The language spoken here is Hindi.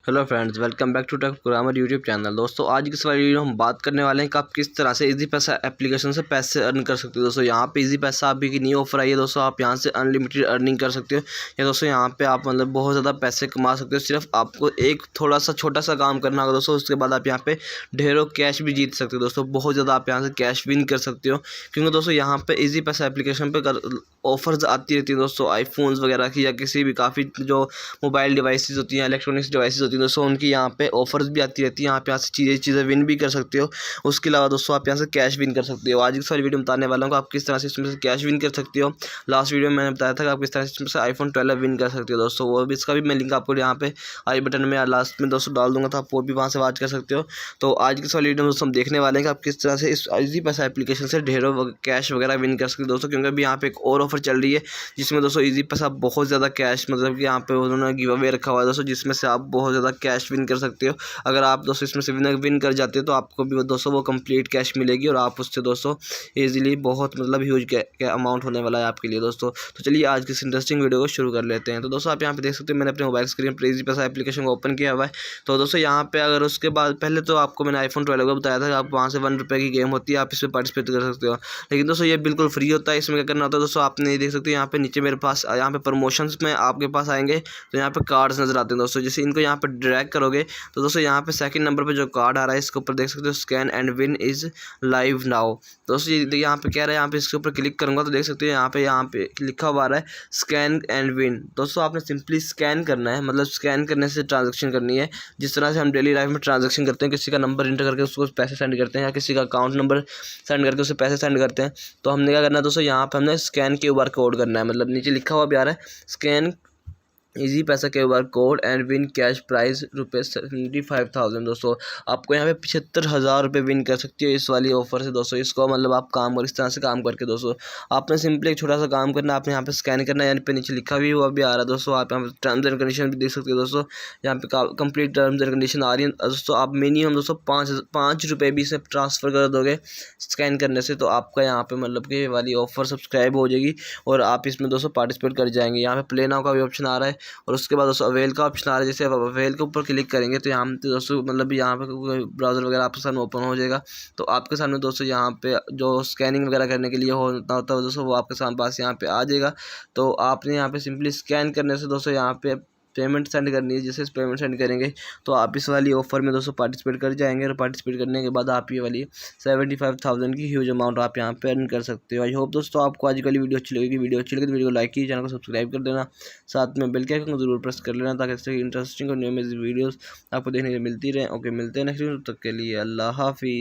Hello friends, welcome back to Tech Programmer YouTube channel. दोस्तों आज की इस वाली वीडियो हम बात करने वाले हैं कि आप किस तरह से इजी पैसा एप्लीकेशन से पैसे अर्न कर सकते हो। दोस्तों यहाँ पे इजी पैसा अभी की न्यू ऑफर आई है। दोस्तों आप यहाँ से अनलिमिटेड अर्निंग कर सकते हो या दोस्तों यहाँ पे आप मतलब बहुत ज़्यादा पैसे कमा सकते हो। सिर्फ आपको एक थोड़ा सा छोटा सा काम करना होगा दोस्तों, उसके बाद आप यहाँ पे ढेरों कैश भी जीत सकते हो। दोस्तों बहुत ज़्यादा आप यहाँ से कैश विन कर सकते हो, क्योंकि दोस्तों यहाँ पे इजी पैसा एप्लीकेशन पे ऑफर्स आती रहती है दोस्तों, आईफोन्स वगैरह की या किसी भी काफ़ी जो मोबाइल डिवाइसेस होती हैं, इलेक्ट्रॉनिक्स डिवाइसेस होती हैं दोस्तों, उनकी यहाँ पे ऑफर्स भी आती रहती है। यहाँ से चीज़ें विन भी कर सकते हो। उसके अलावा दोस्तों आप यहाँ से कैश विन कर सकते हो। आज की सारी वीडियो में बताने वाला हूँ कि आप किस तरह से इसमें से कैश विन कर सकते हो। लास्ट वीडियो में मैंने बताया था कि आप किस तरह से इसमें से आईफोन 12 विन कर सकते हो दोस्तों, वो भी इसका भी मैं लिंक आपको यहाँ पे आई बटन में या लास्ट में दोस्तों डाल दूंगा, तो आप वो भी वहाँ से वॉच कर सकते हो। तो आज की सारी वीडियो में दोस्तों हम देखने वाले हैं कि आप किस तरह से इस इजी पैसा एप्लीकेशन से ढेरों कैश वगैरह विन कर सकते हो दोस्तों, क्योंकि अभी यहाँ पे एक और ऑफर चल रही है जिसमें दोस्तों इजी पैसा बहुत ज़्यादा कैश मतलब कि यहाँ पे उन्होंने गिव अवे रखा हुआ है दोस्तों, जिसमें से आप बहुत ज़्यादा कैश विन कर सकते हो। अगर आप दोस्तों इसमें से विन कर जाते हो तो आपको भी दोस्तों वो कंप्लीट कैश मिलेगी और आप उससे दोस्तों इजीली बहुत मतलब ह्यूज अमाउंट होने वाला है आपके लिए दोस्तों। तो चलिए आज की इस इंटरेस्टिंग वीडियो को शुरू कर लेते हैं। तो दोस्तों आप यहाँ पे देख सकते हो मैंने अपने मोबाइल स्क्रीन पर इजी पैसा एप्लीकेशन को ओपन किया हुआ है। तो दोस्तों यहाँ पे अगर उसके बाद पहले तो आपको मैंने आईफोन 12 का बताया था कि आप वहाँ से ₹1 की गेम होती है, आप इसमें पार्टिसिपेट कर सकते हो। लेकिन दोस्तों ये बिल्कुल फ्री होता है। इसमें क्या करना होता है दोस्तों, आपने ये देख सकते हो यहाँ पे नीचे मेरे पास यहाँ पे प्रमोशंस में आपके पास आएंगे तो यहाँ पे कार्ड्स नजर आते हैं दोस्तों। जैसे इनको यहाँ पे ड्रैग करोगे तो दोस्तों यहाँ पे सेकंड नंबर पे जो कार्ड आ रहा है इसके ऊपर देख सकते हो scan and win is live now. दोस्तों ये यहाँ पे कह रहा है, यहाँ पे इसके ऊपर क्लिक करूंगा तो देख सकते हो यहाँ पे लिखा हुआ आ रहा है स्कैन एंड विन। दोस्तों आपने सिंपली स्कैन करना है, मतलब स्कैन करने से ट्रांजेक्शन करनी है। जिस तरह से हम डेली लाइफ में ट्रांजेक्शन करते हैं, किसी का नंबर इंटर करके उसको पैसे सेंड करते हैं या किसी का अकाउंट नंबर सेंड करके उसे पैसे सेंड करते हैं, तो हमने क्या करना है दोस्तों, यहाँ पे हमने स्कैन QR कोड करना है। मतलब नीचे लिखा हुआ भी आ रहा है स्कैन इजी पैसा QR code and win cash price ₹75,000। दोस्तों आपको यहाँ पे 75,000 रुपये विन कर सकती हो इस वाली ऑफर से दोस्तों। इसको मतलब आप काम और इस तरह से काम करके दोस्तों आपने सिंपली एक छोटा सा काम करना है, आपने यहाँ पे स्कैन करना है, यहाँ पे नीचे लिखा भी हुआ भी आ रहा है दोस्तों। आप यहाँ पे टर्म्स एंड कंडीशन भी देख सकते हो दोस्तों, यहाँ पे कंप्लीट टर्म्स एंड कंडीशन आ रही है दोस्तों। आप मिनिमम दोस्तों पाँच रुपये भी इसे ट्रांसफ़र कर दोगे स्कैन करने से, तो आपका यहाँ पे मतलब कि वाली ऑफर सब्सक्राइब हो जाएगी और आप इसमें दोस्तों पार्टिसिपेट कर जाएंगे। यहाँ पे प्ले नाउ का भी ऑप्शन आ रहा है और उसके बाद दोस्तों अवेल का ऑप्शन आ रहा है। जैसे अवेल के ऊपर क्लिक करेंगे तो यहाँ पे दोस्तों मतलब यहाँ पे ब्राउज़र वगैरह आपके सामने ओपन हो जाएगा। तो आपके सामने दोस्तों यहाँ पे जो स्कैनिंग वगैरह करने के लिए होता है दोस्तों, वो आपके सामने पास यहाँ पे आ जाएगा। तो आपने यहाँ पे सिंपली स्कैन करने से दोस्तों यहाँ पे पेमेंट सेंड करनी है। जैसे इस पेमेंट सेंड करेंगे तो आप इस वाली ऑफर में दोस्तों पार्टिसिपेट कर जाएंगे और पार्टिसिपेट करने के बाद आप ये वाली 75,000 की ह्यूज अमाउंट आप यहाँ पे अर्न कर सकते हो। आई होप दोस्तों आपको आज वाली वीडियो अच्छी लगेगी। वीडियो अच्छी लगी तो वीडियो को लाइक कीजिए, चैनल को सब्सक्राइब कर देना, साथ में बेल के आइकन को जरूर प्रेस कर लेना ताकि इससे इंटरेस्टिंग और न्यू वीडियोज़ आपको देखने को मिलती रहे। ओके, मिलते हैं नेक्स्ट वीडियो, तब तक के लिए अल्लाह हाफिज़।